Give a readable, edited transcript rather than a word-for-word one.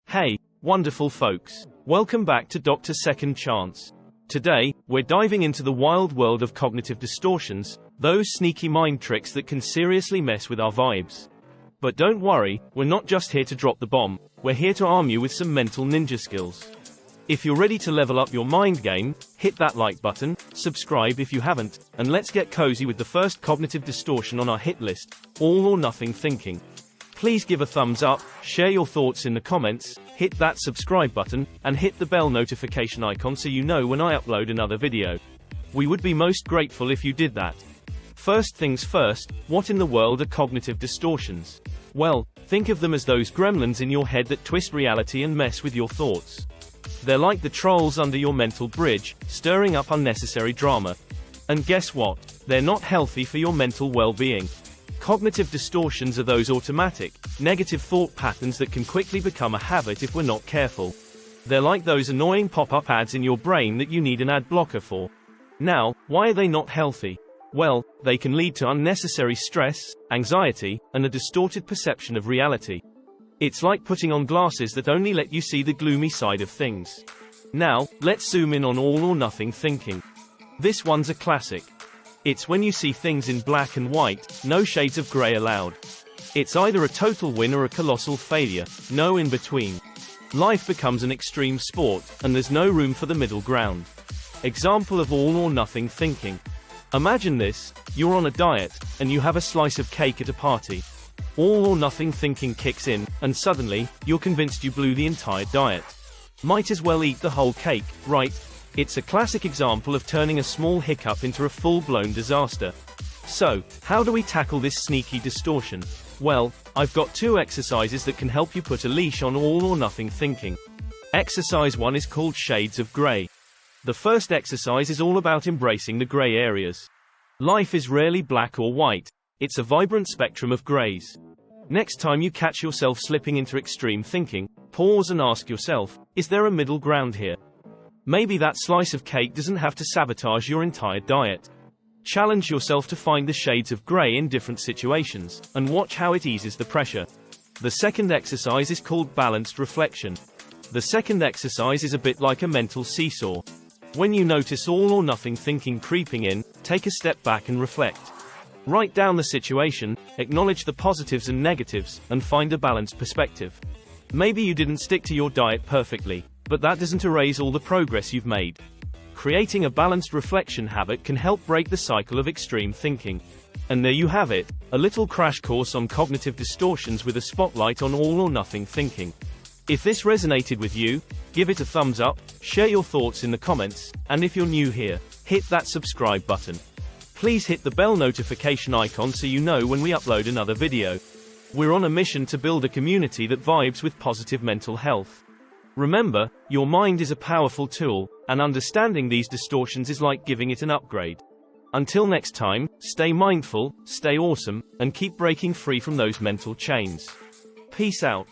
Hey, wonderful folks. Welcome back to Dr. Second Chance. Today, we're diving into the wild world of cognitive distortions, those sneaky mind tricks that can seriously mess with our vibes. But don't worry, we're not just here to drop the bomb, we're here to arm you with some mental ninja skills. If you're ready to level up your mind game, hit that like button, subscribe if you haven't, and let's get cozy with the first cognitive distortion on our hit list, all or nothing thinking. Please give a thumbs up, share your thoughts in the comments, hit that subscribe button, and hit the bell notification icon so you know when I upload another video. We would be most grateful if you did that. First things first, what in the world are cognitive distortions? Well, think of them as those gremlins in your head that twist reality and mess with your thoughts. They're like the trolls under your mental bridge, stirring up unnecessary drama. And guess what? They're not healthy for your mental well-being. Cognitive distortions are those automatic, negative thought patterns that can quickly become a habit if we're not careful. They're like those annoying pop-up ads in your brain that you need an ad blocker for. Now, why are they not healthy? Well, they can lead to unnecessary stress, anxiety, and a distorted perception of reality. It's like putting on glasses that only let you see the gloomy side of things. Now, let's zoom in on all or nothing thinking. This one's a classic. It's when you see things in black and white, no shades of grey allowed. It's either a total win or a colossal failure, no in between. Life becomes an extreme sport, and there's no room for the middle ground. Example of all or nothing thinking. Imagine this, you're on a diet, and you have a slice of cake at a party. All or nothing thinking kicks in, and suddenly, you're convinced you blew the entire diet. Might as well eat the whole cake, right? It's a classic example of turning a small hiccup into a full-blown disaster. So, how do we tackle this sneaky distortion? Well, I've got two exercises that can help you put a leash on all or nothing thinking. Exercise 1 is called Shades of Grey. The first exercise is all about embracing the grey areas. Life is rarely black or white. It's a vibrant spectrum of greys. Next time you catch yourself slipping into extreme thinking, pause and ask yourself, is there a middle ground here? Maybe that slice of cake doesn't have to sabotage your entire diet. Challenge yourself to find the shades of grey in different situations, and watch how it eases the pressure. The second exercise is called Balanced Reflection. The second exercise is a bit like a mental seesaw. When you notice all or nothing thinking creeping in, take a step back and reflect. Write down the situation, acknowledge the positives and negatives, and find a balanced perspective. Maybe you didn't stick to your diet perfectly, but that doesn't erase all the progress you've made. Creating a balanced reflection habit can help break the cycle of extreme thinking. And there you have it, a little crash course on cognitive distortions with a spotlight on all or nothing thinking. If this resonated with you, give it a thumbs up, share your thoughts in the comments, and if you're new here, hit that subscribe button. Please hit the bell notification icon so you know when we upload another video. We're on a mission to build a community that vibes with positive mental health. Remember, your mind is a powerful tool, and understanding these distortions is like giving it an upgrade. Until next time, stay mindful, stay awesome, and keep breaking free from those mental chains. Peace out.